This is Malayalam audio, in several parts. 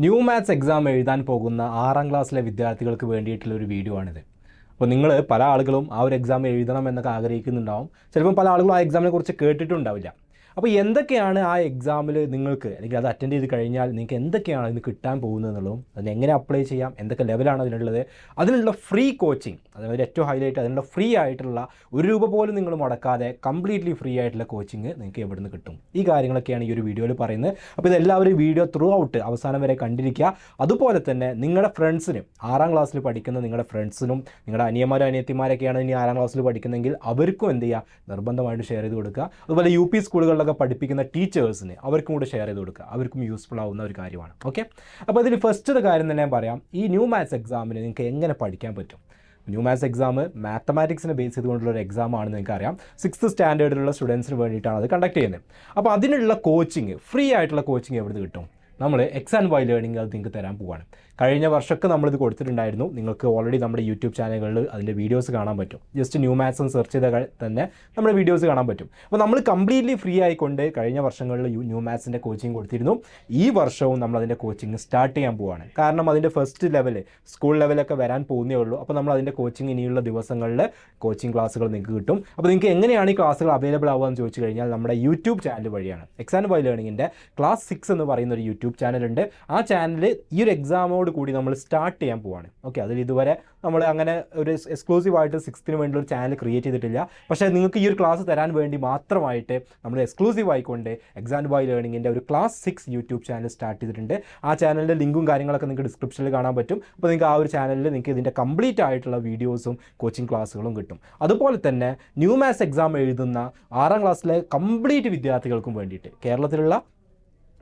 NuMaTS എക്സാം എഴുതാൻ പോകുന്ന 6ാം ക്ലാസ്സിലെ വിദ്യാർത്ഥികൾക്ക് വേണ്ടിയിട്ടുള്ള ഒരു വീഡിയോ ആണിത്. അപ്പോൾ നിങ്ങൾ പല ആളുകളും ആ ഒരു എക്സാം എഴുതണം എന്നൊക്കെ ആഗ്രഹിക്കുന്നുണ്ടാവും. ചിലപ്പോൾ പല ആളുകളും ആ എക്സാമിനെ കുറിച്ച് കേട്ടിട്ടുണ്ടാവില്ല. അപ്പോൾ എന്തൊക്കെയാണ് ആ എക്സാമിൽ നിങ്ങൾക്ക് അല്ലെങ്കിൽ അത് അറ്റൻഡ് ചെയ്ത് കഴിഞ്ഞാൽ നിങ്ങൾക്ക് എന്തൊക്കെയാണ് അതിന് കിട്ടാൻ പോകുന്നത് എന്നുള്ളതും അതിന് എങ്ങനെ അപ്ലൈ ചെയ്യാം, എന്തൊക്കെ ലെവലാണ് അതിനുള്ളത്, അതിനുള്ള ഫ്രീ കോച്ചിങ്, അതായത് ഏറ്റവും ഹൈലൈറ്റ് അതിനുള്ള ഫ്രീ ആയിട്ടുള്ള ₹1 പോലും നിങ്ങൾ മുടക്കാതെ കംപ്ലീറ്റ്ലി ഫ്രീ ആയിട്ടുള്ള കോച്ചിങ് നിങ്ങൾക്ക് എവിടെ നിന്ന് കിട്ടും, ഈ കാര്യങ്ങളൊക്കെയാണ് ഈ ഒരു വീഡിയോയിൽ പറയുന്നത്. അപ്പോൾ ഇതെല്ലാവരും വീഡിയോ ത്രൂ ഔട്ട് അവസാനം വരെ കണ്ടിരിക്കുക. അതുപോലെ തന്നെ നിങ്ങളുടെ ഫ്രണ്ട്സിനും 6ാം ക്ലാസ്സിൽ പഠിക്കുന്ന നിങ്ങളുടെ ഫ്രണ്ട്സിനും നിങ്ങളുടെ അനിയന്മാരും അനിയത്തിമാരൊക്കെയാണ് ഇനി 6ാം ക്ലാസ്സിൽ പഠിക്കുന്നതെങ്കിൽ അവർക്കും എന്ത് ചെയ്യുക, നിർബന്ധമായിട്ട് ഷെയർ ചെയ്ത് കൊടുക്കുക. അതുപോലെ UP സ്കൂളുകളിലൊക്കെ പഠിപ്പിക്കുന്ന ടീച്ചേഴ്സിന് അവർക്കും കൂടെ ഷെയർ ചെയ്ത് കൊടുക്കുക, അവർക്കും യൂസ്ഫുൾ ആവുന്ന ഒരു കാര്യമാണ്. ഓക്കെ, അപ്പോൾ ഇതിൽ ഫസ്റ്റ് കാര്യം തന്നെ ഞാൻ പറയാം, ഈ NuMaTS എക്സാമിന് നിങ്ങൾക്ക് എങ്ങനെ പഠിക്കാൻ പറ്റും. NuMaTS എക്സാം മാത്തമാറ്റിക്സിനെ ബേസ് ചെയ്തുകൊണ്ടുള്ള ഒരു എക്സാമാണെന്ന് നിങ്ങൾക്കറിയാം. 6th സ്റ്റാൻഡേർഡിലുള്ള സ്റ്റുഡൻസിന് വേണ്ടിയിട്ടാണ് അത് കണ്ടക്ട് ചെയ്യുന്നത്. അപ്പോൾ അതിനുള്ള കോച്ചിങ്, ഫ്രീ ആയിട്ടുള്ള കോച്ചിങ് എവിടെ നിന്ന് കിട്ടും? നമ്മൾ XandY ലേണിംഗ് അത് നിങ്ങൾക്ക് തരാൻ പോവുകയാണ്. കഴിഞ്ഞ വർഷമൊക്കെ നമ്മളിത് കൊടുത്തിട്ടുണ്ടായിരുന്നു. നിങ്ങൾക്ക് ഓൾറെഡി നമ്മുടെ യൂട്യൂബ് ചാനലുകളിൽ അതിൻ്റെ വീഡിയോസ് കാണാൻ പറ്റും. ജസ്റ്റ് NuMaTS എന്ന് സെർച്ച് ചെയ്താൽ തന്നെ നമ്മുടെ വീഡിയോസ് കാണാൻ പറ്റും. അപ്പോൾ നമ്മൾ കംപ്ലീറ്റ്ലി ഫ്രീ ആയിക്കൊണ്ട് കഴിഞ്ഞ വർഷങ്ങളിൽ NuMaTSൻ്റെ കോച്ചിങ് കൊടുത്തിരുന്നു. ഈ വർഷവും നമ്മൾ അതിൻ്റെ കോച്ചിങ് സ്റ്റാർട്ട് ചെയ്യാൻ പോവുകയാണ്. കാരണം അതിൻ്റെ ഫസ്റ്റ് ലെവൽ സ്കൂൾ ലെവലൊക്കെ വരാൻ പോകുന്നേ ഉള്ളൂ. അപ്പോൾ നമ്മൾ അതിൻ്റെ കോച്ചിങ് ഇനിയുള്ള ദിവസങ്ങളിൽ കോച്ചിങ് ക്ലാസ്സുകൾ നിങ്ങൾക്ക് കിട്ടും. അപ്പോൾ നിങ്ങൾക്ക് എങ്ങനെയാണ് ഈ ക്ലാസ്സുകൾ അവൈലബിൾ ആവുക എന്ന് ചോദിച്ചു കഴിഞ്ഞാൽ നമ്മുടെ യൂട്യൂബ് ചാനൽ വഴിയാണ്. XandY ലേണിങ്ങിൻ്റെ ക്ലാസ് 6 എന്ന് പറയുന്ന ഒരു യൂട്യൂബ് ചാനലുണ്ട്. ആ ചാനൽ ഈ ഒരു എക്സാമോട് കൂടി നമ്മൾ സ്റ്റാർട്ട് ചെയ്യാൻ പോവാണ്. ഓക്കെ, അതിൽ ഇതുവരെ നമ്മൾ അങ്ങനെ ഒരു എക്സ്ക്ലൂസീവായിട്ട് 6th വേണ്ടി ഒരു ചാനൽ ക്രിയേറ്റ് ചെയ്തിട്ടില്ല. പക്ഷേ നിങ്ങൾക്ക് ഈ ഒരു ക്ലാസ് തരാൻ വേണ്ടി മാത്രമായിട്ട് നമ്മൾ എക്സ്ക്ലൂസീവ് ആയിക്കൊണ്ട് XandY ലേണിങ്ങിൻ്റെ ഒരു ക്ലാസ് 6 യൂട്യൂബ് ചാനൽ സ്റ്റാർട്ട് ചെയ്തിട്ടുണ്ട്. ആ ചാനലിൻ്റെ ലിങ്കും കാര്യങ്ങളൊക്കെ നിങ്ങൾക്ക് ഡിസ്ക്രിപ്ഷനിൽ കാണാൻ പറ്റും. അപ്പോൾ നിങ്ങൾക്ക് ആ ഒരു ചാനലിൽ നിങ്ങൾക്ക് ഇതിൻ്റെ കംപ്ലീറ്റ് ആയിട്ടുള്ള വീഡിയോസും കോച്ചിങ് ക്ലാസ്സുകളും കിട്ടും. അതുപോലെ തന്നെ NuMaTS എക്സാം എഴുതുന്ന 6ാം ക്ലാസ്സിലെ കംപ്ലീറ്റ് വിദ്യാർത്ഥികൾക്കും വേണ്ടിയിട്ട്, കേരളത്തിലുള്ള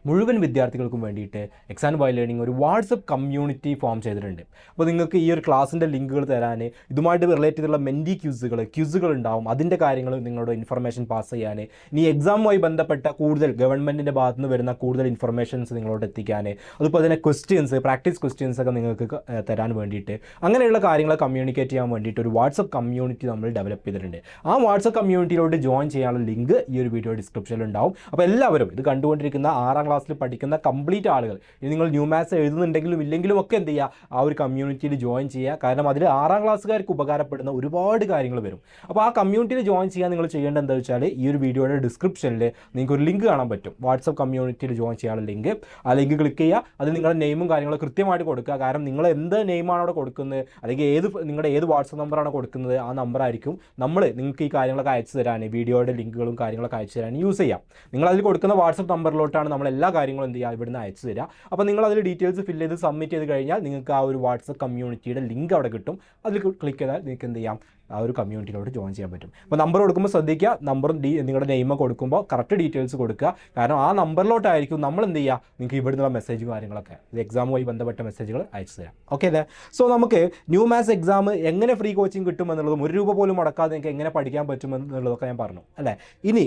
മുഴുവൻ വിദ്യാർത്ഥികൾക്കും വേണ്ടിയിട്ട് XandY ലേണിംഗ് ഒരു വാട്സപ്പ് കമ്മ്യൂണിറ്റി ഫോം ചെയ്തിട്ടുണ്ട്. അപ്പോൾ നിങ്ങൾക്ക് ഈ ഒരു ക്ലാസ്സിൻ്റെ ലിങ്കുകൾ തരാൻ, ഇതുമായിട്ട് റിലേറ്റ് ചെയ്തുള്ള മെൻറ്റി ക്യൂസുകൾ ഉണ്ടാവും. അതിൻ്റെ കാര്യങ്ങൾ നിങ്ങളുടെ ഇൻഫർമേഷൻ പാസ് ചെയ്യാൻ, ഇനി എക്സാമുമായി ബന്ധപ്പെട്ട കൂടുതൽ ഗവൺമെൻറ്റിൻ്റെ ഭാഗത്തു നിന്ന് വരുന്ന കൂടുതൽ ഇൻഫർമേഷൻസ് നിങ്ങളോട് എത്തിക്കാൻ, അതുപോലെ തന്നെ ക്വസ്റ്റ്യൻസ്, പ്രാക്ടീസ് ക്വസ്റ്റ്യൻസ് ഒക്കെ നിങ്ങൾക്ക് തരാൻ വേണ്ടിയിട്ട്, അങ്ങനെയുള്ള കാര്യങ്ങൾ കമ്മ്യൂണിക്കേറ്റ് ചെയ്യാൻ വേണ്ടിയിട്ട് ഒരു വാട്സപ്പ് കമ്മ്യൂണിറ്റി നമ്മൾ ഡെവലപ്പ് ചെയ്തിട്ടുണ്ട്. ആ വാട്സപ്പ് കമ്മ്യൂണിറ്റിയിലോട്ട് ജോയിൻ ചെയ്യാനുള്ള ലിങ്ക് ഈ ഒരു വീഡിയോ ഡിസ്ക്രിപ്ഷനിൽ ഉണ്ടാവും. അപ്പോൾ എല്ലാവരും ഇത് കണ്ടുകൊണ്ടിരിക്കുന്ന 6ാം ക്ലാസ്സിൽ പഠിക്കുന്ന കംപ്ലീറ്റ് ആളുകൾ, ഇനി നിങ്ങൾ NuMaTS എഴുതുന്നുണ്ടെങ്കിലും ഇല്ലെങ്കിലും ഒക്കെ എന്ത് ചെയ്യുക, ആ ഒരു കമ്മ്യൂണിറ്റിയിൽ ജോയിൻ ചെയ്യുക. കാരണം അതിൽ 6ാം ക്ലാസ്സുകാർക്ക് ഉപകാരപ്പെടുന്ന ഒരുപാട് കാര്യങ്ങൾ വരും. അപ്പോൾ ആ കമ്മ്യൂണിറ്റിയിൽ ജോയിൻ ചെയ്യാൻ നിങ്ങൾ ചെയ്യേണ്ടത് എന്താ വെച്ചാൽ, ഈ ഒരു വീഡിയോയുടെ ഡിസ്ക്രിപ്ഷനിൽ നിങ്ങൾക്ക് ഒരു ലിങ്ക് കാണാൻ പറ്റും, വാട്സപ്പ് കമ്മ്യൂണിറ്റിയിൽ ജോയിൻ ചെയ്യാനുള്ള ലിങ്ക്. ആ ലിങ്ക് ക്ലിക്ക് ചെയ്യുക, അത് നിങ്ങളുടെ നെയിമും കാര്യങ്ങളും കൃത്യമായിട്ട് കൊടുക്കുക. കാരണം നിങ്ങൾ എന്ത് നെയിമാണ് അവിടെ കൊടുക്കുന്നത്, അല്ലെങ്കിൽ നിങ്ങളുടെ ഏത് വാട്സപ്പ് നമ്പറാണ് കൊടുക്കുന്നത്, ആ നമ്പറായിരിക്കും നമ്മൾ നിങ്ങൾക്ക് ഈ കാര്യങ്ങളൊക്കെ അയച്ചു തരാൻ, വീഡിയോയുടെ ലിങ്കുകളും കാര്യങ്ങളൊക്കെ അയച്ചു തരാൻ യൂസ് ചെയ്യാം. നിങ്ങൾ അതിൽ കൊടുക്കുന്ന വാട്സപ്പ് നമ്പറിലോട്ടാണ് നമ്മൾ എല്ലാ കാര്യങ്ങളും എന്ത് ചെയ്യുക, ഇവിടുന്ന് അയച്ചു തരിക. അപ്പോൾ നിങ്ങൾ അതിൽ ഡീറ്റെയിൽസ് ഫില്ല് ചെയ്ത് സബ്മിറ്റ് ചെയ്ത് കഴിഞ്ഞാൽ നിങ്ങൾക്ക് ആ ഒരു വാട്സപ്പ് കമ്മ്യൂണിറ്റിയുടെ ലിങ്ക് അവിടെ കിട്ടും. അതിൽ ക്ലിക്ക് ചെയ്താൽ നിങ്ങൾക്ക് എന്ത് ചെയ്യാം, ആ ഒരു കമ്മ്യൂണിറ്റിയിലോട്ട് ജോയിൻ ചെയ്യാൻ പറ്റും. അപ്പോൾ നമ്പർ കൊടുക്കുമ്പോൾ ശ്രദ്ധിക്കുക, നമ്പറും നിങ്ങളുടെ നെയിമൊക്കെ കൊടുക്കുമ്പോൾ കറക്റ്റ് ഡീറ്റെയിൽസ് കൊടുക്കുക. കാരണം ആ നമ്പറിലോട്ടായിരിക്കും നമ്മൾ എന്ത് ചെയ്യുക, നിങ്ങൾക്ക് ഇവിടുന്നുള്ള മെസ്സേജ് കാര്യങ്ങളൊക്കെ, ഇത് എക്സാമുമായി ബന്ധപ്പെട്ട മെസ്സേജുകൾ അയച്ചു തരാം. ഓക്കെ അല്ലേ? സോ നമുക്ക് NuMaTS എക്സാം എങ്ങനെ ഫ്രീ കോച്ചിങ് കിട്ടുമെന്നുള്ളതും ₹1 പോലും മുടക്കാതെ നിങ്ങൾക്ക് എങ്ങനെ പഠിക്കാൻ പറ്റുമെന്നുള്ളതൊക്കെ ഞാൻ പറഞ്ഞു അല്ലേ. ഇനി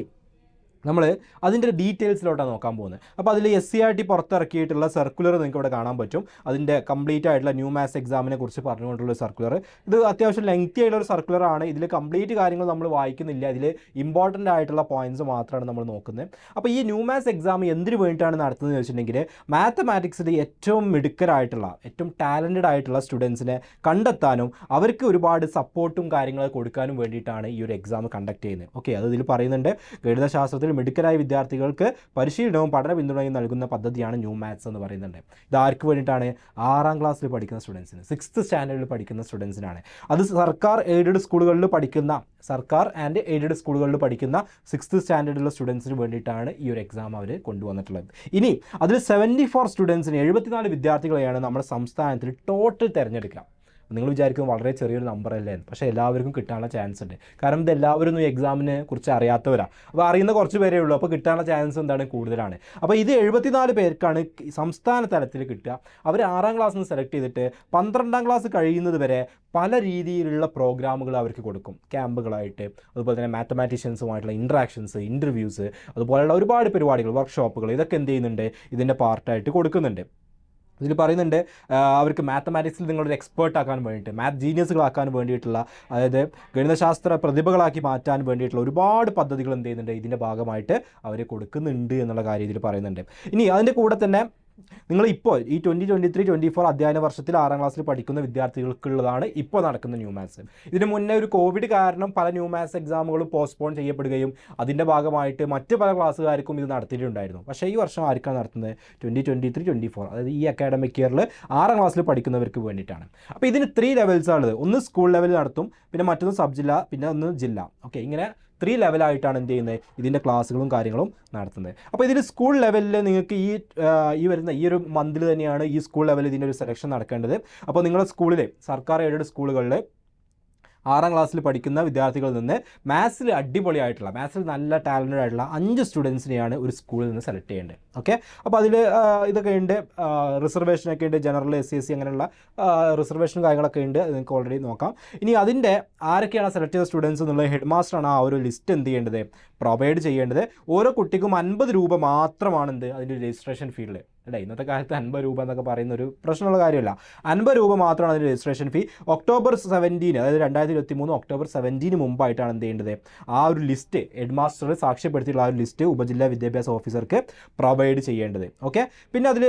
നമ്മൾ അതിൻ്റെ ഡീറ്റെയിൽസിലോട്ടാണ് നോക്കാൻ പോകുന്നത്. അപ്പോൾ അതിൽ SCERT പുറത്തിറക്കിയിട്ടുള്ള സർക്കുലർ നിങ്ങൾക്ക് ഇവിടെ കാണാൻ പറ്റും. അതിൻ്റെ കംപ്ലീറ്റ് ആയിട്ടുള്ള NuMaTS എക്സാമിനെ കുറിച്ച് പറഞ്ഞുകൊണ്ടുള്ള സർക്കുലർ. ഇത് അത്യാവശ്യം ലെങ്തി ആയിട്ടുള്ള ഒരു സർക്കുലറാണ്. ഇതിൽ കംപ്ലീറ്റ് കാര്യങ്ങൾ നമ്മൾ വായിക്കുന്നില്ല, ഇതിൽ ഇമ്പോർട്ടൻ്റ് ആയിട്ടുള്ള പോയിൻറ്റ്സ് മാത്രമാണ് നമ്മൾ നോക്കുന്നത്. അപ്പോൾ ഈ NuMaTS എക്സാം എന്തിനു വേണ്ടിയിട്ടാണ് നടത്തുന്നത് വെച്ചിട്ടുണ്ടെങ്കിൽ, മാത്തമാറ്റിക്സിൽ ഏറ്റവും മിടുക്കരായിട്ടുള്ള, ഏറ്റവും ടാലൻറ്റഡ് ആയിട്ടുള്ള സ്റ്റുഡൻസിനെ കണ്ടെത്താനും അവർക്ക് ഒരുപാട് സപ്പോർട്ടും കാര്യങ്ങളൊക്കെ കൊടുക്കാനും വേണ്ടിയിട്ടാണ് ഈ ഒരു എക്സാം കണ്ടക്ട് ചെയ്യുന്നത്. ഓക്കെ, അത് ഇതിൽ പറയുന്നുണ്ട്. ഗണിതശാസ്ത്രത്തിൽ മിടുക്കരായ വിദ്യാർത്ഥികൾക്ക് പരിശീലനവും പഠന പിന്തുണയും നൽകുന്ന പദ്ധതിയാണ് NuMaTS എന്ന് പറയുന്നുണ്ട്. ഇത് ആർക്ക് വേണ്ടിയിട്ടാണ്? 6ാം ക്ലാസ്സിൽ പഠിക്കുന്ന സ്റ്റുഡൻസിന്, 6th സ്റ്റാൻഡേർഡിൽ പഠിക്കുന്ന സ്റ്റുഡൻസിനാണ്. അത് സർക്കാർ എയ്ഡഡ് സ്കൂളുകളിൽ പഠിക്കുന്ന, സർക്കാർ ആൻഡ് എയ്ഡഡ് സ്കൂളുകളിൽ പഠിക്കുന്ന 6th സ്റ്റാൻഡേർഡിലുള്ള സ്റ്റുഡൻസിന് വേണ്ടിയിട്ടാണ് ഈ ഒരു എക്സാം അവർ കൊണ്ടുവന്നിട്ടുള്ളത്. ഇനി അതിൽ 74 സ്റ്റുഡൻസിന്, 74 വിദ്യാർത്ഥികളെയാണ് നമ്മുടെ സംസ്ഥാനത്തിൽ ടോട്ടൽ തിരഞ്ഞെടുക്കുക. നിങ്ങൾ വിചാരിക്കും വളരെ ചെറിയൊരു നമ്പറല്ലേ, പക്ഷേ എല്ലാവർക്കും കിട്ടാനുള്ള ചാൻസ് ഉണ്ട്. കാരണം ഇത് എല്ലാവരും ഈ എക്സാമിനെ കുറിച്ച് അറിയാത്തവരാണ്. അപ്പോൾ അറിയുന്ന കുറച്ച് പേരേ ഉള്ളൂ. അപ്പോൾ കിട്ടാനുള്ള ചാൻസ് എന്താണ്, കൂടുതലാണ്. അപ്പോൾ ഇത് 74 പേർക്കാണ് സംസ്ഥാന തലത്തിൽ കിട്ടുക. അവർ 6ാം ക്ലാസ്സിൽ നിന്ന് സെലക്ട് ചെയ്തിട്ട് 12ാം ക്ലാസ് കഴിയുന്നത് വരെ പല രീതിയിലുള്ള പ്രോഗ്രാമുകൾ അവർക്ക് കൊടുക്കും, ക്യാമ്പുകളായിട്ട്. അതുപോലെ തന്നെ മാത്തമാറ്റീഷ്യൻസുമായിട്ടുള്ള ഇൻട്രാക്ഷൻസ്, ഇൻ്റർവ്യൂസ്, അതുപോലെയുള്ള ഒരുപാട് പരിപാടികൾ, വർക്ക്ഷോപ്പുകൾ, ഇതൊക്കെ എന്ത് ചെയ്യുന്നുണ്ട്, ഇതിൻ്റെ പാർട്ടായിട്ട് കൊടുക്കുന്നുണ്ട്. ഇതിൽ പറയുന്നുണ്ട് അവർക്ക് മാത്തമാറ്റിക്സിൽ നിങ്ങളൊരു എക്സ്പേർട്ട് ആക്കാൻ വേണ്ടിയിട്ട്, മാത്ത് ജീനിയസുകളാക്കാൻ വേണ്ടിയിട്ടുള്ള, അതായത് ഗണിതശാസ്ത്ര പ്രതിഭകളാക്കി മാറ്റാൻ വേണ്ടിയിട്ടുള്ള ഒരുപാട് പദ്ധതികൾ എന്ത് ചെയ്യുന്നുണ്ട്, ഇതിൻ്റെ ഭാഗമായിട്ട് അവർ കൊടുക്കുന്നുണ്ട് എന്നുള്ള കാര്യം ഇതിൽ പറയുന്നുണ്ട്. ഇനി അതിൻ്റെ കൂടെ തന്നെ നിങ്ങളിപ്പോൾ ഈ 2023-24 അധ്യയന വർഷത്തിൽ 6ാം ക്ലാസ്സിൽ പഠിക്കുന്ന വിദ്യാർത്ഥികൾക്കുള്ളതാണ് ഇപ്പോൾ നടക്കുന്ന NuMaTS. ഇതിന് മുന്നേ ഒരു കോവിഡ് കാരണം പല NuMaTS എക്സാമുകളും പോസ്റ്റ്പോൺ ചെയ്യപ്പെടുകയും അതിൻ്റെ ഭാഗമായിട്ട് മറ്റ് പല ക്ലാസ്സുകാർക്കും ഇത് നടത്തിയിട്ടുണ്ടായിരുന്നു. പക്ഷേ ഈ വർഷം ആർക്കാണ് നടത്തുന്നത്? 2023-24, അതായത് ഈ അക്കാഡമിക് ഇയറിൽ 6ാം ക്ലാസ്സിൽ പഠിക്കുന്നവർക്ക് വേണ്ടിയിട്ടാണ്. അപ്പോൾ ഇതിന് 3 ലെവൽസാണുള്ളത്. ഒന്ന് സ്കൂൾ ലെവലിൽ നടത്തും, പിന്നെ മറ്റൊന്ന് സബ് ജില്ല, പിന്നെ ഒന്ന് ജില്ല. ഓക്കെ, ഇങ്ങനെ 3 ലെവലായിട്ടാണ് എന്ത് ചെയ്യുന്നത് ഇതിൻ്റെ ക്ലാസ്സുകളും കാര്യങ്ങളും നടത്തുന്നത്. അപ്പോൾ ഇതിൽ സ്കൂൾ ലെവലിൽ നിങ്ങൾക്ക് ഈ വരുന്ന ഈ ഒരു മന്തിൽ തന്നെയാണ് ഈ സ്കൂൾ ലെവലിൽ ഇതിൻ്റെ ഒരു സെലക്ഷൻ നടക്കേണ്ടത്. അപ്പോൾ നിങ്ങളുടെ സ്കൂളിൽ സർക്കാർ എയ്ഡഡ് സ്കൂളുകളിൽ 6ാം ക്ലാസ്സിൽ പഠിക്കുന്ന വിദ്യാർത്ഥികളിൽ നിന്ന് മാത്സിൽ അടിപൊളിയായിട്ടുള്ള, മാത്സിൽ നല്ല ടാലൻറ്റഡ് ആയിട്ടുള്ള 5 സ്റ്റുഡൻസിനെയാണ് ഒരു സ്കൂളിൽ നിന്ന് സെലക്ട് ചെയ്യേണ്ടത്. ഓക്കെ, അപ്പോൾ അതിൽ ഇതൊക്കെ ഉണ്ട്, റിസർവേഷനൊക്കെ ഉണ്ട്, ജനറൽ SC അങ്ങനെയുള്ള റിസർവേഷനും കാര്യങ്ങളൊക്കെ ഉണ്ട്, നിങ്ങൾക്ക് ഓൾറെഡി നോക്കാം. ഇനി അതിൻ്റെ ആരൊക്കെയാണ് സെലക്ട് ചെയ്ത സ്റ്റുഡൻസ് എന്നുള്ളത് ഹെഡ് മാസ്റ്ററാണ് ആ ഒരു ലിസ്റ്റ് എന്ത് ചെയ്യേണ്ടത്, പ്രൊവൈഡ് ചെയ്യേണ്ടത്. ഓരോ കുട്ടിക്കും 50 രൂപ മാത്രമാണ് അതിൻ്റെ രജിസ്ട്രേഷൻ ഫീൽഡ്. അല്ലേ, ഇന്നത്തെ കാലത്ത് 50 രൂപ എന്നൊക്കെ പറയുന്ന ഒരു പ്രശ്നമുള്ള കാര്യമല്ല. 50 രൂപ മാത്രമാണ് അതിൻ്റെ രജിസ്ട്രേഷൻ ഫീ. October 17, അതായത് 2023 October 17 മുമ്പായിട്ടാണ് എന്ത് ചെയ്യേണ്ടത് ആ ഒരു ലിസ്റ്റ് ഹെഡ് മാസ്റ്റർ സാക്ഷ്യപ്പെടുത്തിയുള്ള ആ ഒരു ലിസ്റ്റ് ഉപജില്ലാ വിദ്യാഭ്യാസ ഓഫീസർക്ക് പ്രൊവൈഡ് ചെയ്യേണ്ടത്. ഓക്കെ, പിന്നെ അതിൽ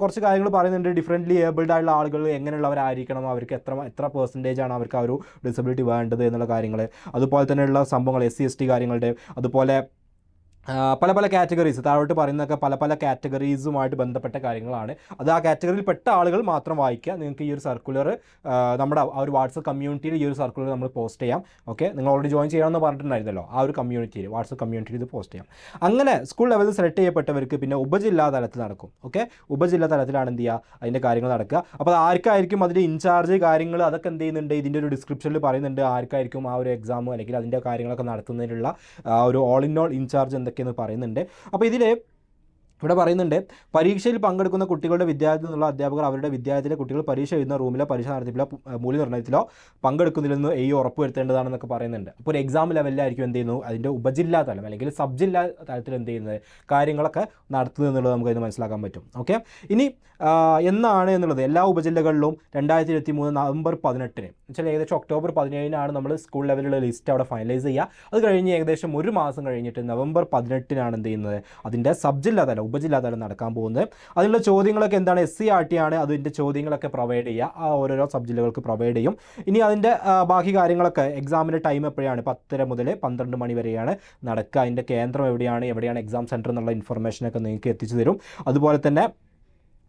കുറച്ച് കാര്യങ്ങൾ പറയുന്നുണ്ട്. ഡിഫറൻ്റ്ലി ഏബിൾഡ് ആയിട്ടുള്ള ആളുകൾ എങ്ങനെയുള്ളവരായിരിക്കണം, അവർക്ക് എത്ര പെർസെൻറ്റേജ് ആണ് അവർക്ക് ആ ഒരു ഡിസബിലിറ്റി വേണ്ടത് എന്നുള്ള കാര്യങ്ങൾ, അതുപോലെ തന്നെയുള്ള സംഭവങ്ങൾ SC ST കാര്യങ്ങളുടെ, അതുപോലെ പല കാറ്റഗറീസ് താഴോട്ട് പറയുന്നതൊക്കെ പല കാറ്റഗറീസുമായിട്ട് ബന്ധപ്പെട്ട കാര്യങ്ങളാണ്. അത് ആ കാറ്റഗറിയിൽ പെട്ട ആളുകൾ മാത്രം വായിക്കുക. നിങ്ങൾക്ക് ഈ ഒരു സർക്കുലർ നമ്മുടെ ആ ഒരു വാട്സപ്പ് കമ്മ്യൂണിറ്റിയിൽ ഈ ഒരു സർക്കുലർ നമ്മൾ പോസ്റ്റ് ചെയ്യാം. ഓക്കെ, നിങ്ങൾ ഓൾറെഡി ജോയിൻ ചെയ്യണമെന്ന് പറഞ്ഞിട്ടുണ്ടായിരുന്നല്ലോ, ആ ഒരു കമ്മ്യൂണിറ്റിയിൽ വാട്സപ്പ് കമ്മ്യൂണിറ്റിയിൽ ഇത് പോസ്റ്റ് ചെയ്യാം. അങ്ങനെ സ്കൂൾ ലെവലിൽ സെലക്ട് ചെയ്യപ്പെട്ടവർക്ക് പിന്നെ ഉപജില്ലാ തലത്തിൽ നടക്കും. ഓക്കെ, ഉപജില്ലാ തലത്തിലാണ് എന്ത് ചെയ്യുക അതിൻ്റെ കാര്യങ്ങൾ നടക്കുക. അപ്പോൾ ആർക്കായിരിക്കും അതിൻ്റെ ഇൻചാർജ് കാര്യങ്ങൾ അതൊക്കെ എന്ത് ചെയ്യുന്നുണ്ട് ഇതിൻ്റെ ഒരു ഡിസ്ക്രിപ്ഷനിൽ പറയുന്നുണ്ട്. ആർക്കായിരിക്കും ആ ഒരു എക്സാം അല്ലെങ്കിൽ അതിൻ്റെ കാര്യങ്ങളൊക്കെ നടത്തുന്നതിനുള്ള ഒരു ഓൾ ഇൻ ഓൾ ഇൻചാർജ് എന്തൊക്കെയെന്ന് പറയുന്നുണ്ട്. അപ്പോൾ ഇവിടെ പറയുന്നുണ്ട്, പരീക്ഷയിൽ പങ്കെടുക്കുന്ന കുട്ടികളുടെ വിദ്യാലയത്തിൽ നിന്നുള്ള അധ്യാപകർ അവരുടെ വിദ്യാലയത്തിലെ കുട്ടികൾ പരീക്ഷ എഴുതുന്ന റൂമിലോ പരീക്ഷ നടത്തിപ്പിലോ മൂല്യനിർണ്ണയത്തിലോ പങ്കെടുക്കുന്നില്ലെന്ന് ഉറപ്പ് വരുത്തേണ്ടതാണെന്നൊക്കെ പറയുന്നുണ്ട്. അപ്പോൾ ഒരു എക്സാം ലെവലിലായിരിക്കും എന്ത് ചെയ്യുന്നു അതിൻ്റെ ഉപജില്ലാ തലം അല്ലെങ്കിൽ സബ് ജില്ലാ തലത്തിൽ എന്ത് ചെയ്യുന്നത് കാര്യങ്ങളൊക്കെ നടത്തുന്നത് എന്നുള്ളത് നമുക്കതിന് മനസ്സിലാക്കാൻ പറ്റും. ഓക്കെ, ഇനി എന്നാണ് എന്നുള്ളത് എല്ലാ ഉപജില്ലകളിലും 2023 November 18 വെച്ചാൽ ഏകദേശം October 17 നമ്മൾ സ്കൂൾ ലെവലിലുള്ള ലിസ്റ്റ് അവിടെ ഫൈനലൈസ് ചെയ്യുക. അത് കഴിഞ്ഞ് ഏകദേശം 1 മാസം കഴിഞ്ഞിട്ട് November 18 എന്ത് ചെയ്യുന്നത് അതിൻ്റെ സബ് ജില്ലാ തലം ഉപജില്ലാ തലം നടക്കാൻ പോകുന്നത്. അതിനുള്ള ചോദ്യങ്ങളൊക്കെ എന്താണ് SC/RT ആണ്, അതിൻ്റെ ചോദ്യങ്ങളൊക്കെ പ്രൊവൈഡ് ചെയ്യുക, ആ ഓരോരോ സബ് ജില്ലകൾക്ക് പ്രൊവൈഡ് ചെയ്യും. ഇനി അതിൻ്റെ ബാക്കി കാര്യങ്ങളൊക്കെ എക്സാമിൻ്റെ ടൈം എപ്പോഴാണ് 10:30 മുതൽ 12 മണി വരെയാണ് നടക്കുക. അതിൻ്റെ കേന്ദ്രം എവിടെയാണ് എക്സാം സെൻറ്റർ എന്നുള്ള ഇൻഫർമേഷനൊക്കെ നിങ്ങൾക്ക് എത്തിച്ചു തരും. അതുപോലെ തന്നെ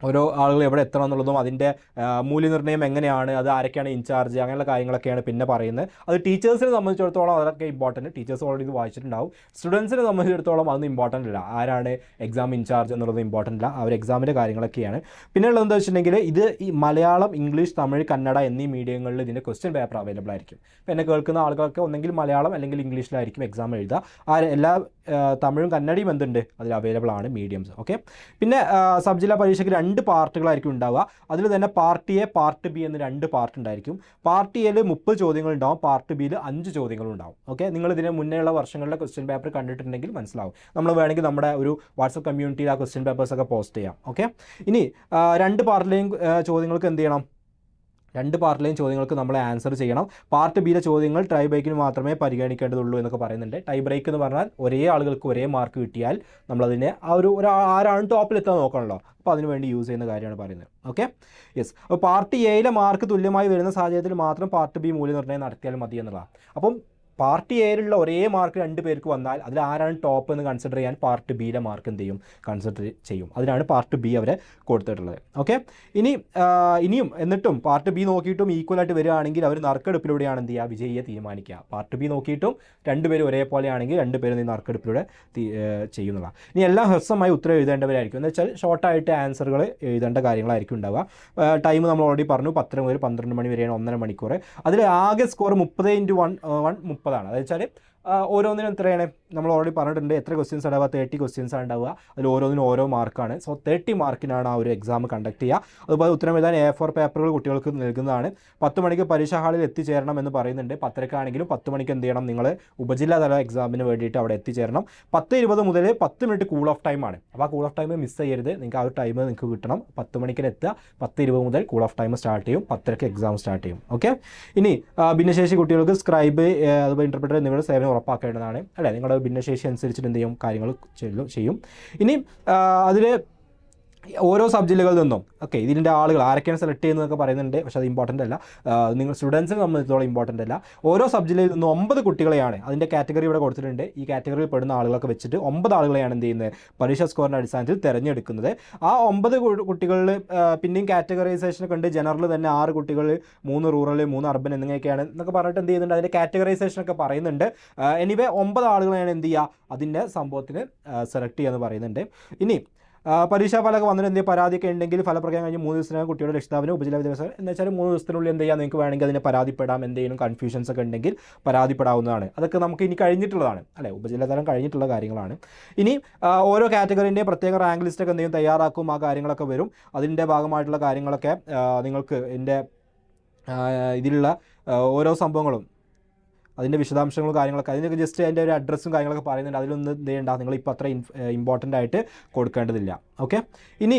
ഓരോ ആളുകൾ എവിടെ എത്തണം എന്നുള്ളതും അതിൻ്റെ മൂല്യനിർണ്ണയം എങ്ങനെയാണ്, അത് ആരൊക്കെയാണ് ഇൻചാർജ്, അങ്ങനെയുള്ള കാര്യങ്ങളൊക്കെയാണ് പിന്നെ പറയുന്നത്. അത് ടീച്ചേഴ്സിനെ സംബന്ധിച്ചിടത്തോളം അതൊക്കെ ഇമ്പോർട്ടൻറ്റ്, ടീച്ചേഴ്സ് ഓൾറെഡി ഇത് വായിച്ചിട്ടുണ്ടാവും. സ്റ്റുഡൻസിനെ സംബന്ധിച്ചിടത്തോളം അതൊന്നും ഇമ്പോർട്ടൻ്റ് ഇല്ല, ആരാണ് എക്സാം ഇൻചാർജ് എന്നുള്ളത് ഇമ്പോർട്ടൻ്റ് ഇല്ല, അവർ എക്സാമിൻ്റെ കാര്യങ്ങളൊക്കെയാണ്. പിന്നെ ഉള്ളത് എന്താ വെച്ചിട്ടുണ്ടെങ്കിൽ ഇത് ഈ മലയാളം, ഇംഗ്ലീഷ്, തമിഴ്, കന്നഡ എന്നീ മീഡിയങ്ങളിൽ ഇതിൻ്റെ ക്വസ്റ്റ്യൻ പേപ്പർ അവൈലബിൾ ആയിരിക്കും. അപ്പോൾ എന്നെ കേൾക്കുന്ന ആളുകൾക്ക് ഒന്നെങ്കിൽ മലയാളം അല്ലെങ്കിൽ ഇംഗ്ലീഷിലായിരിക്കും എക്സാം എഴുതുക. എല്ലാ തമിഴും കന്നഡയും എന്തുണ്ട് അതിൽ അവൈലബിൾ ആണ്, മീഡിയംസ്. ഓക്കെ, പിന്നെ സബ് ജില്ലാ പരീക്ഷയ്ക്ക് 2 പാർട്ടുകളായിരിക്കും ഉണ്ടാവുക. അതിൽ തന്നെ പാർട്ട് എ പാർട്ട് ബി എന്ന് 2 പാർട്ട് ഉണ്ടായിരിക്കും. പാർട്ട് എയിൽ 30 ചോദ്യങ്ങൾ ഉണ്ടാവും, പാർട്ട് ബിയിൽ 5 ചോദ്യങ്ങൾ ഉണ്ടാവും. ഓക്കെ, നിങ്ങൾ ഇതിന് മുന്നേയുള്ള വർഷങ്ങളിലെ ക്വസ്റ്റ്യൻ പേപ്പർ കണ്ടിട്ടുണ്ടെങ്കിൽ മനസ്സിലാവും. നമ്മൾ വേണമെങ്കിൽ നമ്മുടെ ഒരു വാട്സപ്പ് കമ്മ്യൂണിറ്റിയിൽ ആ ക്വസ്റ്റ്യൻ പേപ്പേഴ്സൊക്കെ പോസ്റ്റ് ചെയ്യാം. ഓക്കെ, ഇനി 2 പാർട്ടിലെയും ചോദ്യങ്ങൾക്ക് എന്ത് ചെയ്യണം, 2 പാർട്ടിലെയും ചോദ്യങ്ങൾക്ക് നമ്മൾ ആൻസർ ചെയ്യണം. പാർട്ട് ബിയിലെ ചോദ്യങ്ങൾ ടൈ ബ്രേക്കിന് മാത്രമേ പരിഗണിക്കേണ്ടതുള്ളൂ എന്നൊക്കെ പറയുന്നുണ്ട്. ടൈ ബ്രേക്ക് എന്ന് പറഞ്ഞാൽ ഒരേ ആളുകൾക്ക് ഒരേ മാർക്ക് കിട്ടിയാൽ നമ്മളതിനെ ആരാണ് ടോപ്പിലെത്താൻ നോക്കണമല്ലോ, അപ്പോൾ അതിന് വേണ്ടി യൂസ് ചെയ്യുന്ന കാര്യമാണ് പറയുന്നത്. Okay, yes. അപ്പോൾ പാർട്ട് എയിലെ മാർക്ക് തുല്യമായി വരുന്ന സാഹചര്യത്തിൽ മാത്രം പാർട്ട് ബി മൂല്യനിർണ്ണയം നടത്തിയാൽ മതി എന്നുള്ളതാണ്. അപ്പം പാർട്ട് എയിലുള്ള ഒരേ മാർക്ക് 2 പേർക്ക് വന്നാൽ അതിൽ ആരാണ് ടോപ്പ് എന്ന് കൺസിഡർ ചെയ്യാൻ പാർട്ട് ബിയിലെ മാർക്ക് എന്ത് ചെയ്യും, കൺസിഡർ ചെയ്യും. അതിനാണ് പാർട്ട് ബി അവരെ കൊടുത്തിട്ടുള്ളത്. ഓക്കെ, ഇനിയും എന്നിട്ടും പാർട്ട് ബി നോക്കിയിട്ടും ഈക്വലായിട്ട് വരികയാണെങ്കിൽ അവർ നറുക്കെടുപ്പിലൂടെയാണ് എന്ത് ചെയ്യുക വിജയിയെ തീരുമാനിക്കുക. പാർട്ട് ബി നോക്കിയിട്ടും 2 പേരും ഒരേപോലെ ആണെങ്കിൽ 2 പേരും നറുക്കെടുപ്പിലൂടെ ചെയ്യുന്നതാണ്. ഇനി എല്ലാം ഹ്രസ്വമായി ഉത്തരം എഴുതേണ്ടവരായിരിക്കും, എന്ന് വെച്ചാൽ ഷോർട്ടായിട്ട് ആൻസറുകൾ എഴുതേണ്ട കാര്യങ്ങളായിരിക്കും ഉണ്ടാവുക. ടൈം നമ്മൾ ഓൾറെഡി പറഞ്ഞു 10 മുതൽ 12 മണി വരെയാണ്, 1.5 മണിക്കൂർ. അതിൽ ആകെ സ്കോർ 30x1 30. അതെന്ന് വെച്ചാൽ ഓരോന്നിനും എത്രയാണ് നമ്മൾ ഓൾറെഡി പറഞ്ഞിട്ടുണ്ട്, എത്ര ക്വസ്റ്റ്യൻസ് ഉണ്ടാവുക, 30 ക്വസ്റ്റ്യൻസ് ആണ് ഉണ്ടാവുക. അതിൽ ഓരോന്നിനും ഓരോ മാർക്കാണ്. സോ 30 മാർക്കിനാണ് ആ ഒരു എക്സാം കണ്ടക്ട് ചെയ്യുക. അതുപോലെ ഉത്തരം എഴുതാൻ A4 പേപ്പറുകൾ കുട്ടികൾക്ക് നൽകുന്നതാണ്. 10 മണിക്ക് പരീക്ഷാ ഹാളിൽ എത്തിച്ചേരണം എന്ന് പറയുന്നുണ്ട്. 10:30 10 മണിക്ക് എന്ത് ചെയ്യണം, നിങ്ങൾ ഉപജില്ലാതല എക്സാമിന് വേണ്ടിയിട്ട് അവിടെ എത്തിച്ചേരണം. 10:20 മുതൽ 10 മിനിറ്റ് കൂൾ ഓഫ് ടൈമാണ്. അപ്പോൾ ആ കൂൾ ഓഫ് ടൈം മിസ് ചെയ്യരുത്, നിങ്ങൾക്ക് ആ ഒരു ടൈം നിങ്ങൾക്ക് കിട്ടണം. 10 മണിക്ക് എത്തുക, 10:20 മുതൽ കൂൾ ഓഫ് ടൈം സ്റ്റാർട്ട് ചെയ്യും, 10:30 എക്സാം സ്റ്റാർട്ട് ചെയ്യും. ഓക്കെ, ഇനി ഭിന്നശേഷി കുട്ടികൾക്ക് സ്ക്രൈബ് അതുപോലെ ഇൻ്റർപ്രിറ്റർ എന്നിവയുടെ സേവനം ഉറപ്പാക്കേണ്ടതാണ്. അല്ലേ, നിങ്ങളുടെ ഭിന്നശേഷി അനുസരിച്ചിട്ട് എന്ത് ചെയ്യും കാര്യങ്ങൾ ചെയ്യും. ഇനി അതിൽ ഓരോ സബ് ജില്ലകളിൽ നിന്നും ഓക്കെ ഇതിൻ്റെ ആളുകൾ ആരൊക്കെയാണ് സെലക്ട് ചെയ്യുന്നതൊക്കെ പറയുന്നുണ്ട്. പക്ഷേ അത് ഇമ്പോർട്ടൻ്റ് അല്ല, നിങ്ങൾ സ്റ്റുഡൻസിനെ സംബന്ധിച്ചിടത്തോളം ഇമ്പോർട്ടൻ്റ് അല്ല. ഓരോ സബ് ജില്ലയിൽ നിന്നും 9 കുട്ടികളെയാണ്, അതിൻ്റെ കാറ്റഗറി ഇവിടെ കൊടുത്തിട്ടുണ്ട്, ഈ കാറ്റഗറിയിൽ പെടുന്ന ആളുകളൊക്കെ വെച്ചിട്ട് 9 ആളുകളെയാണ് എന്ത് ചെയ്യുന്നത്, പരീക്ഷാ സ്കോറിൻ്റെ അടിസ്ഥാനത്തിൽ തിരഞ്ഞെടുക്കുന്നത്. ആ 9 കുട്ടികളിൽ പിന്നെയും കാറ്റഗറൈസേഷനൊക്കെ ഉണ്ട്. ജനറൽ തന്നെ 6 കുട്ടികൾ, 3 റൂറൽ, 3 അർബൻ എന്നിങ്ങനെയൊക്കെയാണ് എന്നൊക്കെ പറഞ്ഞിട്ട് എന്ത് ചെയ്യുന്നുണ്ട്, അതിൻ്റെ കാറ്റഗറൈസേഷനൊക്കെ പറയുന്നുണ്ട്. എനിവേ 9 ആളുകളെയാണ് എന്ത് ചെയ്യുക, അതിൻ്റെ സംഭവത്തിന് സെലക്ട് ചെയ്യാന്ന് പറയുന്നുണ്ട്. ഇനി പരീക്ഷാ ഫലമൊക്കെ വന്നിട്ട് എന്തെങ്കിലും പരാതിയൊക്കെ ഉണ്ടെങ്കിൽ ഫലപ്രഖ്യാപനം കഴിഞ്ഞ് 3 ദിവസത്തിനകം കുട്ടിയുടെ രക്ഷിതാവിന് ഉപജില്ലാ വിദ്യാഭ്യാസം എന്ന് വെച്ചാൽ 3 ദിവസത്തിനുള്ളിൽ എന്ത് ചെയ്യാം, നിങ്ങൾക്ക് വേണമെങ്കിൽ അതിനെ പരാതിപ്പെടാം. എന്തെങ്കിലും കൺഫ്യൂഷൻസ് ഒക്കെ ഉണ്ടെങ്കിൽ പരാതിപ്പെടാവുന്നതാണ്. അതൊക്കെ നമുക്ക് ഇനി കഴിഞ്ഞിട്ടുള്ളതാണ് അല്ലേ, ഉപജില്ലാതലം കഴിഞ്ഞിട്ടുള്ള കാര്യങ്ങളാണ്. ഇനി ഓരോ കാറ്റഗറിൻ്റെ പ്രത്യേക റാങ്ക് ലിസ്റ്റൊക്കെ എന്തെങ്കിലും തയ്യാറാക്കും, ആ കാര്യങ്ങളൊക്കെ വരും. അതിൻ്റെ ഭാഗമായിട്ടുള്ള കാര്യങ്ങളൊക്കെ നിങ്ങൾക്ക് എൻ്റെ ഇതിലുള്ള ഓരോ സംഭവങ്ങളും അതിൻ്റെ വിശദാംശങ്ങളും കാര്യങ്ങളൊക്കെ അതിനൊക്കെ ജസ്റ്റ് അതിൻ്റെ ഒരു അഡ്രസ്സും കാര്യങ്ങളൊക്കെ പറയുന്നുണ്ട്. അതിലൊന്നും എന്ത് ചെയ്യേണ്ട, നിങ്ങളിപ്പോൾ അത്ര ഇമ്പോർട്ടൻ്റ് ആയിട്ട് കൊടുക്കേണ്ടതില്ല. ഓക്കെ, ഇനി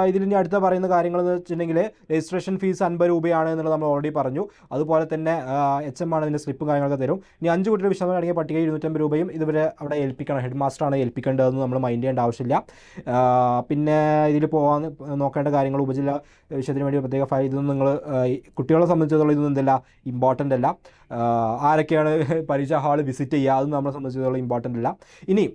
ഇതിന് അടുത്ത പറയുന്ന കാര്യങ്ങളെന്ന് വെച്ചിട്ടുണ്ടെങ്കിൽ രജിസ്ട്രേഷൻ ഫീസ് 50 രൂപയാണ് എന്നുള്ളത് നമ്മൾ ഓൾറെഡി പറഞ്ഞു. അതുപോലെ തന്നെ HM ആണ് ഇതിൻ്റെ സ്ലിപ്പും കാര്യങ്ങളൊക്കെ തരും. ഇനി 5 കുട്ടിയുടെ വിശദമായി അടങ്ങിയ പട്ടിക 250 രൂപയും ഇതുവരെ അവിടെ ഏൽപ്പിക്കണം, ഹെഡ് മാസ്റ്ററാണ് ഏൽപ്പിക്കേണ്ടതെന്ന് നമ്മൾ മൈൻഡ് ചെയ്യേണ്ട ആവശ്യമില്ല. പിന്നെ ഇതിൽ പോകാൻ നോക്കേണ്ട കാര്യങ്ങൾ ഉപജില്ല വിഷയത്തിന് വേണ്ടി പ്രത്യേക ഫയൽ, ഇതൊന്നും നിങ്ങൾ കുട്ടികളെ സംബന്ധിച്ചിടത്തോളം ഇതൊന്നും എന്തല്ല ഇമ്പോർട്ടൻ്റ് അല്ല. ആരൊക്കെയാണ് പരീക്ഷാ ഹാൾ വിസിറ്റ് ചെയ്യുക അതൊന്നും നമ്മളെ സംബന്ധിച്ചിടത്തോളം ഇമ്പോർട്ടൻ്റ് അല്ല. ഇനി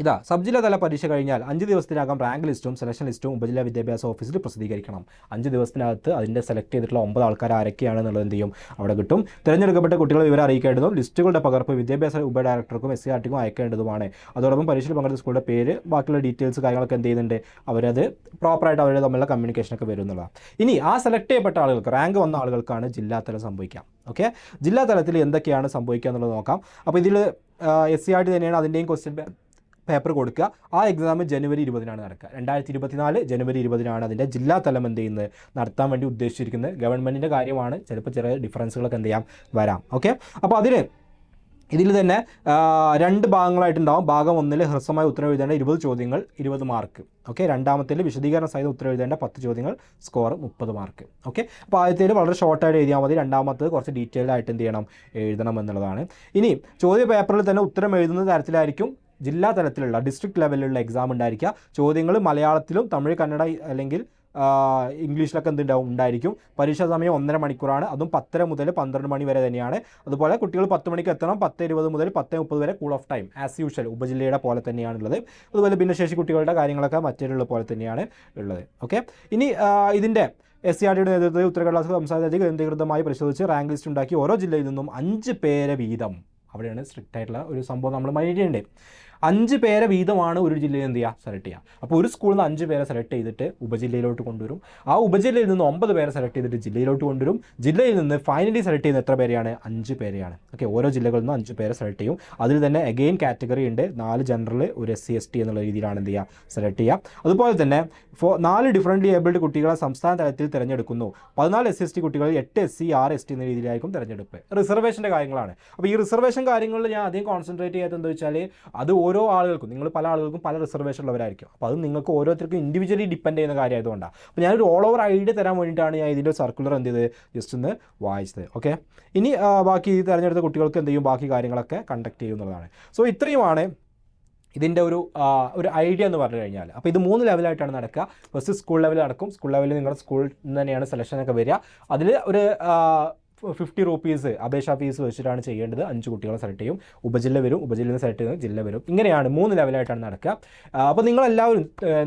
ഇതാ സബ് ജില്ലാതല പരീക്ഷ കഴിഞ്ഞാൽ 5 ദിവസത്തിനകം റാങ്ക് ലിസ്റ്റും സെലക്ഷൻ ലിസ്റ്റും ഉപജില്ലാ വിദ്യാഭ്യാസ ഓഫീസിൽ പ്രസിദ്ധീകരിക്കണം. 5 ദിവസത്തിനകത്ത് അതിൻ്റെ സെലക്ട് ചെയ്തിട്ടുള്ള 9 ആൾക്കാർ ആരൊക്കെയാണെന്നുള്ളത് എന്ത് ചെയ്യും, അവിടെ കിട്ടും. തിരഞ്ഞെടുക്കപ്പെട്ട കുട്ടികളെ വിവരം അറിയിക്കേണ്ടതും ലിസ്റ്റുകളുടെ പകർപ്പ് വിദ്യാഭ്യാസ ഉപഡയറക്ടർക്കും SCRTക്കും അയക്കേണ്ടതുമാണ്. അതോടൊപ്പം പരീക്ഷയിൽ പങ്കെടുത്ത സ്കൂളിൻ്റെ പേര്, ബാക്കിയുള്ള ഡീറ്റെയിൽസ് കാര്യങ്ങളൊക്കെ എന്ത് ചെയ്യുന്നുണ്ട്, അവരത് പ്രോപ്പറായിട്ട് അവരുടെ തമ്മിലുള്ള കമ്മ്യൂണിക്കേഷനൊക്കെ വരും എന്നുള്ളതാണ്. ഇനി ആ സെലക്ട് ചെയ്യപ്പെട്ട ആളുകൾക്ക്, റാങ്ക് വന്ന ആളുകൾക്കാണ് ജില്ലാതലം സംഭവിക്കാം. ഓക്കെ, ജില്ലാ തലത്തിൽ എന്തൊക്കെയാണ് സംഭവിക്കുക എന്നുള്ളത് നോക്കാം. അപ്പോൾ ഇതിൽ SCRT തന്നെയാണ് അതിൻ്റെയും ക്വസ്റ്റ്യൻ പേപ്പർ കൊടുക്കുക. ആ എക്സാം ജനുവരി 20-നാണ് നടക്കുക. 2024 ജനുവരി 20-നാണ് അതിൻ്റെ ജില്ലാ തലം എന്ത് ചെയ്യുന്നത്, നടത്താൻ വേണ്ടി ഉദ്ദേശിച്ചിരിക്കുന്നത്. ഗവൺമെൻറ്റിൻ്റെ കാര്യമാണ്, ചിലപ്പോൾ ചെറിയ ഡിഫറൻസുകളൊക്കെ എന്ത് ചെയ്യാം വരാം. ഓക്കെ, അപ്പോൾ ഇതിൽ തന്നെ 2 ഭാഗങ്ങളായിട്ടുണ്ടാവും. ഭാഗം 1 ഹ്രസ്വമായ ഉത്തരം എഴുതേണ്ട 20 ചോദ്യങ്ങൾ 20 മാർക്ക്. ഓക്കെ, രണ്ടാമത്തേൽ വിശദീകരണ സഹിതം ഉത്തരം എഴുതേണ്ട 10 ചോദ്യങ്ങൾ, സ്കോർ 30 മാർക്ക്. ഓക്കെ, അപ്പോൾ ആദ്യത്തേൽ വളരെ ഷോർട്ടായിട്ട് എഴുതിയാൽ മതി, രണ്ടാമത്തേത് കുറച്ച് ഡീറ്റെയിൽഡ് ആയിട്ട് എന്ത് ചെയ്യണം, എഴുതണം എന്നുള്ളതാണ്. ഇനി ചോദ്യ പേപ്പറിൽ തന്നെ ഉത്തരം എഴുതുന്ന തരത്തിലായിരിക്കും ജില്ലാ തലത്തിലുള്ള ഡിസ്ട്രിക്ട് ലെവലിലുള്ള എക്സാം ഉണ്ടായിരിക്കുക. ചോദ്യങ്ങൾ മലയാളത്തിലും തമിഴ്, കന്നഡ അല്ലെങ്കിൽ ഇംഗ്ലീഷിലൊക്കെ ഉണ്ടായിരിക്കും. പരീക്ഷാ സമയം 1.5 മണിക്കൂറാണ്. അതും 10 മുതൽ 12 മണി വരെ തന്നെയാണ്. അതുപോലെ കുട്ടികൾ 10 മണിക്ക് എത്തണം. 10:20 മുതൽ 10:30 വരെ cool off time as usual ഉപജില്ലയുടെ പോലെ തന്നെയാണുള്ളത്. അതുപോലെ ഭിന്നശേഷി കുട്ടികളുടെ കാര്യങ്ങളൊക്കെ മറ്റേലുള്ള പോലെ തന്നെയാണ് ഉള്ളത്. ഓക്കെ, ഇനി ഇതിൻ്റെ SCRTയുടെ നേതൃത്വത്തിൽ ഉത്തരകടലാസ് സംസ്ഥാനത്തേക്ക് കേന്ദ്രീകൃതമായി പരിശോധിച്ച് റാങ്ക് ലിസ്റ്റ് ഉണ്ടാക്കി ഓരോ ജില്ലയിൽ നിന്നും 5 പേരെ വീതം, അവിടെയാണ് സ്ട്രിക്റ്റ് ആയിട്ടുള്ള ഒരു സംഭവം നമ്മൾ മൈൻഡ് ചെയ്യേണ്ടത്. 5 പേരെ വീതമാണ് ഒരു ജില്ലയിൽ എന്ത് ചെയ്യുക, സെലക്ട് ചെയ്യുക. അപ്പോൾ ഒരു സ്കൂളിൽ നിന്ന് 5 പേരെ സെലക്ട് ചെയ്തിട്ട് ഉപജില്ലയിലോട്ട് കൊണ്ടുവരും. ആ ഉപജില്ലയിൽ നിന്ന് 9 പേരെ സെലക്ട് ചെയ്തിട്ട് ജില്ലയിലോട്ട് കൊണ്ടുവരും. ജില്ലയിൽ നിന്ന് ഫൈനലി സെലക്ട് ചെയ്യുന്ന എത്ര പേരെയാണ്, 5 പേരെയാണ്. ഓക്കെ, ഓരോ ജില്ലകളിൽ നിന്നും 5 പേരെ സെലക്ട് ചെയ്യും. അതിൽ തന്നെ അഗെയിൻ കാറ്റഗറി ഉണ്ട്, 4 ജനറൽ, ഒരു SC ST എന്നുള്ള രീതിയിലാണ് എന്ത് ചെയ്യുക, സെലക്ട് ചെയ്യുക. അതുപോലെ തന്നെ 4 ഡിഫറൻ്റ്ലി ഏബിൾഡ് കുട്ടികളെ സംസ്ഥാന തലത്തിൽ തിരഞ്ഞെടുക്കുന്നു. 14 SC ST കുട്ടികൾ, 8 SC 6 ST എന്ന രീതിയിലായിരിക്കും തിരഞ്ഞെടുപ്പ്. റിസർവേഷൻ്റെ കാര്യങ്ങളാണ്. അപ്പോൾ ഈ റിസർവേഷൻ കാര്യങ്ങളിൽ ഞാൻ അധികം കോൺസെൻട്രേറ്റ് ചെയ്യാത്തത് എന്താ വെച്ചാൽ, അത് ഓരോ ആളുകൾക്കും, നിങ്ങൾ പല ആളുകൾക്കും പല റിസർവേഷൻ ഉള്ളവരായിരിക്കും. അപ്പോൾ അത് നിങ്ങൾക്ക് ഓരോരുത്തർക്കും ഇൻഡിവിജ്വലി ഡിപ്പെൻഡ് ചെയ്യുന്ന കാര്യമായതുകൊണ്ടാണ്. അപ്പോൾ ഞാനൊരു ഓൾ ഓവർ ഐഡിയ തരാൻ വേണ്ടിയിട്ടാണ് ഞാൻ ഇതിൻ്റെ സർക്കുലർ എന്ത് ചെയ്ത് ജസ്റ്റ് ഒന്ന് വായിച്ചത്. ഓക്കെ, ഇനി ബാക്കി തിരഞ്ഞെടുത്ത കുട്ടികൾക്ക് എന്ത് ചെയ്യും, ബാക്കി കാര്യങ്ങളൊക്കെ കണ്ടക്ട് ചെയ്യുന്നതാണ്. സോ ഇത്രയുമാണ് ഇതിൻ്റെ ഒരു ഐഡിയ എന്ന് പറഞ്ഞു കഴിഞ്ഞാൽ. അപ്പോൾ ഇത് 3 ലെവലായിട്ടാണ് നടക്കുക. ഫസ്റ്റ് സ്കൂൾ ലെവൽ നടക്കും. സ്കൂൾ ലെവലിൽ നിങ്ങളുടെ സ്കൂളിൽ നിന്ന് തന്നെയാണ് സെലക്ഷനൊക്കെ വരിക. അതിൽ ഒരു 50 റുപ്പീസ് അപേക്ഷാ ഫീസ് വെച്ചിട്ടാണ് ചെയ്യേണ്ടത്. 5 കുട്ടികളെ സെലക്ട് ചെയ്യും. ഉപജില്ല വരും, ഉപജില്ലയിൽ നിന്ന് സെലക്ട് ചെയ്യുന്നത് ജില്ല വരും. ഇങ്ങനെയാണ് 3 ലെവലായിട്ടാണ് നടക്കുക. അപ്പോൾ നിങ്ങളെല്ലാവരും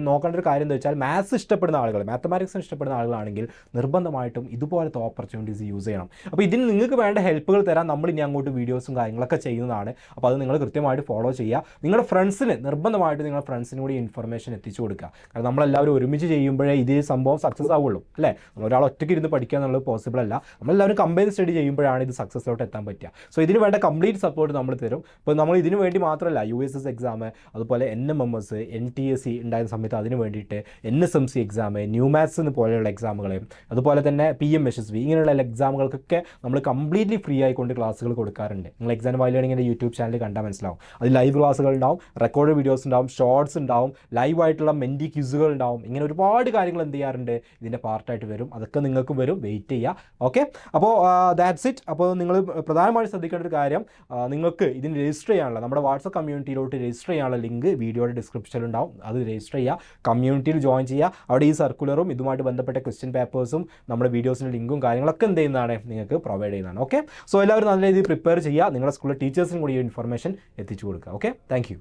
നോക്കേണ്ട ഒരു കാര്യം എന്താ വെച്ചാൽ, മാത്സ് ഇഷ്ടപ്പെടുന്ന ആളുകൾ, മാത്തമാറ്റിക്സിന് ഇഷ്ടപ്പെടുന്ന ആളുകളാണെങ്കിൽ നിർബന്ധമായിട്ടും ഇതുപോലത്തെ ഓപ്പർച്യൂണിറ്റീസ് യൂസ് ചെയ്യണം. അപ്പോൾ ഇതിന് നിങ്ങൾക്ക് വേണ്ട ഹെൽപ്പുകൾ തരാൻ നമ്മൾ ഇനി അങ്ങോട്ട് വീഡിയോസും കാര്യങ്ങളൊക്കെ ചെയ്യുന്നതാണ്. അപ്പോൾ അത് നിങ്ങൾ കൃത്യമായിട്ട് ഫോളോ ചെയ്യുക. നിങ്ങളുടെ ഫ്രണ്ട്സിന് നിർബന്ധമായിട്ട് നിങ്ങളുടെ ഫ്രണ്ട്സിനും കൂടി ഇൻഫർമേഷൻ എത്തിച്ചു കൊടുക്കുക. കാരണം നമ്മളെല്ലാവരും ഒരുമിച്ച് ചെയ്യുമ്പോഴേ ഇത് സംഭവം സക്സസ് ആവുള്ളൂ അല്ലേ. ഒരാൾ ഒറ്റയ്ക്ക് ഇരുന്ന് പഠിക്കുക എന്നുള്ളത് പോസിബിൾ അല്ല. നമ്മളെല്ലാവരും കമ്പൈൻ സ്റ്റഡി ചെയ്യുമ്പോഴാണ് ഇത് സക്സസ്സിലോട്ട് എത്താൻ പറ്റുക. സോ ഇതിന് വേണ്ട കംപ്ലീറ്റ് സപ്പോർട്ട് നമ്മൾ തരും. ഇപ്പോൾ നമ്മൾ ഇതിനു വേണ്ടി മാത്രമല്ല USS എക്സാം, അതുപോലെ NMMS, NTSE ഉണ്ടായിരുന്ന സമയത്ത് അതിന് വേണ്ടിയിട്ട് NSMC എക്സാം, NuMaTS പോലെയുള്ള എക്സാമുകൾ, അതുപോലെ തന്നെ PMSSB ഇങ്ങനെയുള്ള എക്സാമുകൾക്കൊക്കെ നമ്മൾ കംപ്ലീറ്റ്ലി ഫ്രീ ആയിക്കൊണ്ട് ക്ലാസ്സുകൾ കൊടുക്കാറുണ്ട്. നിങ്ങൾ XandY Learningൻ്റെ യൂട്യൂബ് ചാനൽ കണ്ടാൽ മനസ്സിലാവും. അത് ലൈവ് ക്ലാസ്സുകൾ ഉണ്ടാവും, റെക്കോർഡ് വീഡിയോസ് ഉണ്ടാവും, ഷോർട്സ് ഉണ്ടാവും, ലൈവായിട്ടുള്ള മെൻറ്റി ക്വിസുകൾ ഉണ്ടാവും. ഇങ്ങനെ ഒരുപാട് കാര്യങ്ങൾ എന്ത് ചെയ്യാറുണ്ട്, ഇതിൻ്റെ പാർട്ടായിട്ട് വരും. അതൊക്കെ നിങ്ങൾക്ക് വരും, വെയിറ്റ് ചെയ്യുക. ഓക്കെ, അപ്പോൾ ദാറ്റ്സ് ഇറ്റ്. അപ്പോൾ നിങ്ങൾ പ്രധാനമായും ശ്രദ്ധിക്കേണ്ട ഒരു കാര്യം, നിങ്ങൾക്ക് ഇതിന് രജിസ്റ്റർ ചെയ്യാനുള്ള, നമ്മുടെ വാട്സപ്പ് കമ്മ്യൂണിറ്റിയിലോട്ട് രജിസ്റ്റർ ചെയ്യാനുള്ള ലിങ്ക് വീഡിയോയുടെ ഡിസ്ക്രിപ്ഷനിൽ ഉണ്ടാവും. അത് രജിസ്റ്റർ ചെയ്യുക, കമ്മ്യൂണിറ്റിയിൽ ജോയിൻ ചെയ്യുക. അവിടെ ഈ സർക്കുലറും ഇതുമായിട്ട് ബന്ധപ്പെട്ട ക്വസ്റ്റ്യൻ പേപ്പേഴ്സും നമ്മുടെ വീഡിയോസിൻ്റെ ലിങ്കും കാര്യങ്ങളൊക്കെ എന്ത് ചെയ്യുന്നതാണ്, നിങ്ങൾക്ക് പ്രൊവൈഡ് ചെയ്യുന്നതാണ്. ഓക്കെ, സോ എല്ലാവരും നല്ല രീതിയിൽ പ്രിപ്പയർ ചെയ്യുക. നിങ്ങളുടെ സ്കൂളിലെ ടീച്ചേഴ്സിനും കൂടി ഈ ഇൻഫർമേഷൻ എത്തിച്ചു കൊടുക്കുക. Okay, thank you.